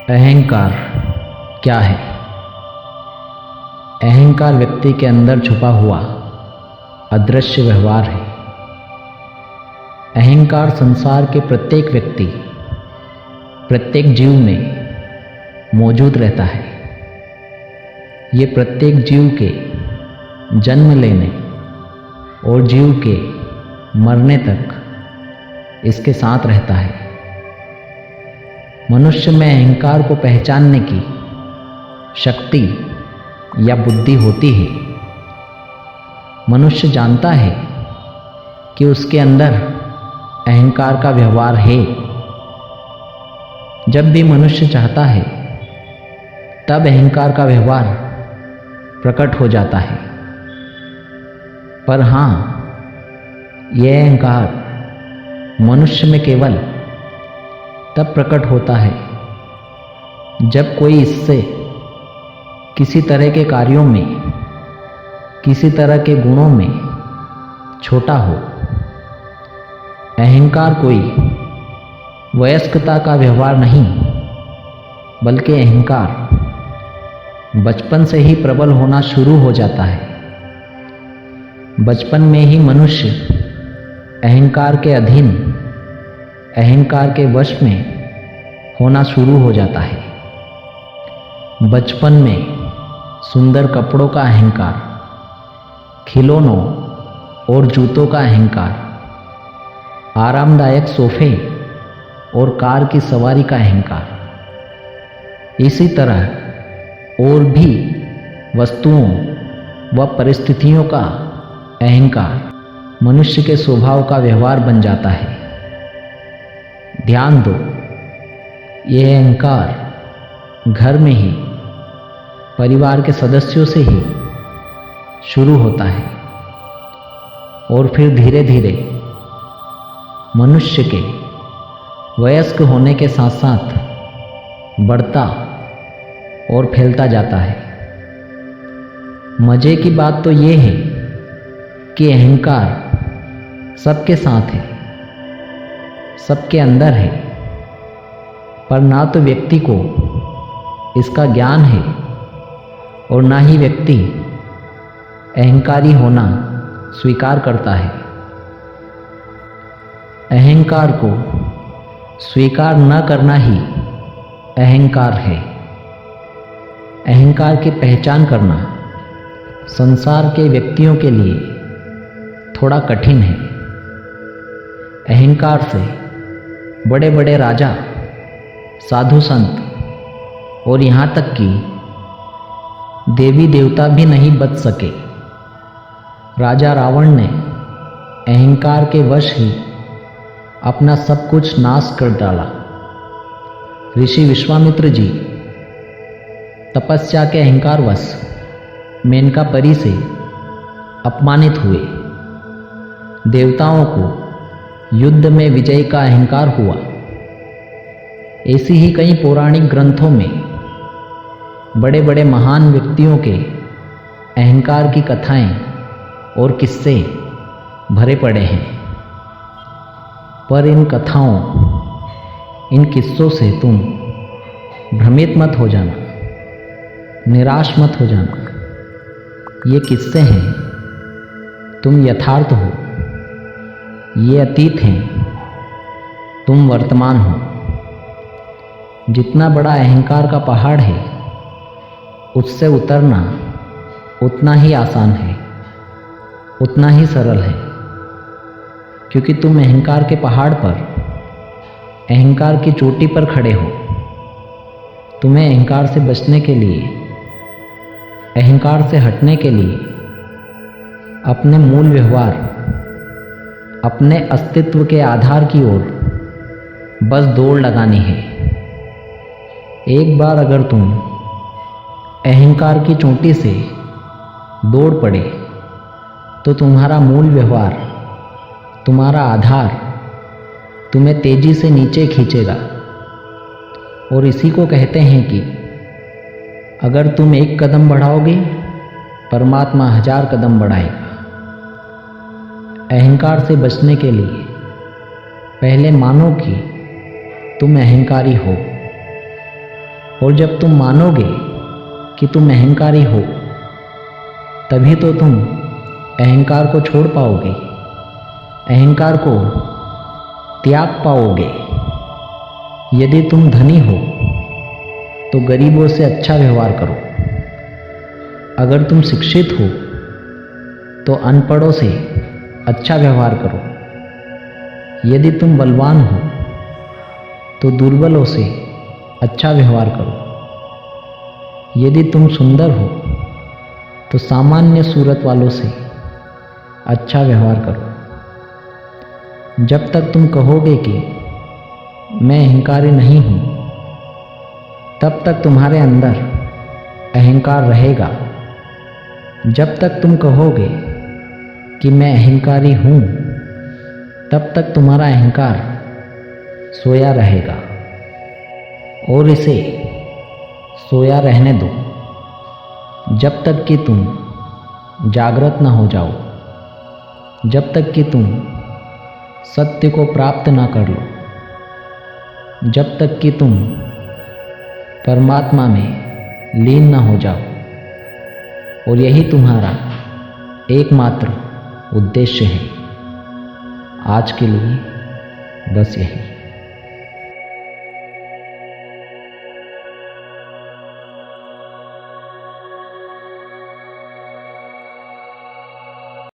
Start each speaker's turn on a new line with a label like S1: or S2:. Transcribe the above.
S1: अहंकार क्या है? अहंकार व्यक्ति के अंदर छुपा हुआ अदृश्य व्यवहार है। अहंकार संसार के प्रत्येक व्यक्ति, प्रत्येक जीव में मौजूद रहता है। ये प्रत्येक जीव के जन्म लेने और जीव के मरने तक इसके साथ रहता है। मनुष्य में अहंकार को पहचानने की शक्ति या बुद्धि होती है। मनुष्य जानता है कि उसके अंदर अहंकार का व्यवहार है। जब भी मनुष्य चाहता है तब अहंकार का व्यवहार प्रकट हो जाता है। पर हाँ, यह अहंकार मनुष्य में केवल तब प्रकट होता है जब कोई इससे किसी तरह के कार्यों में, किसी तरह के गुणों में छोटा हो। अहंकार कोई वयस्कता का व्यवहार नहीं, बल्कि अहंकार बचपन से ही प्रबल होना शुरू हो जाता है। बचपन में ही मनुष्य अहंकार के अधीन, अहंकार के वश में होना शुरू हो जाता है। बचपन में सुंदर कपड़ों का अहंकार, खिलौनों और जूतों का अहंकार, आरामदायक सोफे और कार की सवारी का अहंकार, इसी तरह और भी वस्तुओं व परिस्थितियों का अहंकार मनुष्य के स्वभाव का व्यवहार बन जाता है। ध्यान दो, यह अहंकार घर में ही, परिवार के सदस्यों से ही शुरू होता है और फिर धीरे धीरे मनुष्य के वयस्क होने के साथ साथ बढ़ता और फैलता जाता है। मजे की बात तो यह है कि अहंकार सबके साथ है, सबके अंदर है, पर ना तो व्यक्ति को इसका ज्ञान है और ना ही व्यक्ति अहंकारी होना स्वीकार करता है। अहंकार को स्वीकार न करना ही अहंकार है। अहंकार की पहचान करना संसार के व्यक्तियों के लिए थोड़ा कठिन है। अहंकार से बड़े बड़े राजा, साधु संत और यहाँ तक कि देवी देवता भी नहीं बच सके। राजा रावण ने अहंकार के वश ही अपना सब कुछ नाश कर डाला। ऋषि विश्वामित्र जी तपस्या के अहंकारवश मेनका परी से अपमानित हुए। देवताओं को युद्ध में विजय का अहंकार हुआ। ऐसी ही कई पौराणिक ग्रंथों में बड़े बड़े महान व्यक्तियों के अहंकार की कथाएं और किस्से भरे पड़े हैं। पर इन कथाओं, इन किस्सों से तुम भ्रमित मत हो जाना, निराश मत हो जाना। ये किस्से हैं, तुम यथार्थ हो। ये अतीत हैं, तुम वर्तमान हो। जितना बड़ा अहंकार का पहाड़ है, उससे उतरना उतना ही आसान है, उतना ही सरल है। क्योंकि तुम अहंकार के पहाड़ पर, अहंकार की चोटी पर खड़े हो। तुम्हें अहंकार से बचने के लिए, अहंकार से हटने के लिए अपने मूल व्यवहार, अपने अस्तित्व के आधार की ओर बस दौड़ लगानी है। एक बार अगर तुम अहंकार की चोटी से दौड़ पड़े तो तुम्हारा मूल व्यवहार, तुम्हारा आधार तुम्हें तेजी से नीचे खींचेगा। और इसी को कहते हैं कि अगर तुम एक कदम बढ़ाओगे, परमात्मा 1000 कदम बढ़ाएगा। अहंकार से बचने के लिए पहले मानो कि तुम अहंकारी हो। और जब तुम मानोगे कि तुम अहंकारी हो, तभी तो तुम अहंकार को छोड़ पाओगे, अहंकार को त्याग पाओगे। यदि तुम धनी हो तो गरीबों से अच्छा व्यवहार करो। अगर तुम शिक्षित हो तो अनपढ़ों से अच्छा व्यवहार करो। यदि तुम बलवान हो तो दुर्बलों से अच्छा व्यवहार करो। यदि तुम सुंदर हो तो सामान्य सूरत वालों से अच्छा व्यवहार करो। जब तक तुम कहोगे कि मैं अहंकारी नहीं हूँ, तब तक तुम्हारे अंदर अहंकार रहेगा। जब तक तुम कहोगे कि मैं अहंकारी हूँ, तब तक तुम्हारा अहंकार सोया रहेगा। और इसे सोया रहने दो जब तक कि तुम जागृत न हो जाओ, जब तक कि तुम सत्य को प्राप्त ना कर लो, जब तक कि तुम परमात्मा में लीन न हो जाओ। और यही तुम्हारा एकमात्र उद्देश्य है। आज के लिए बस यही।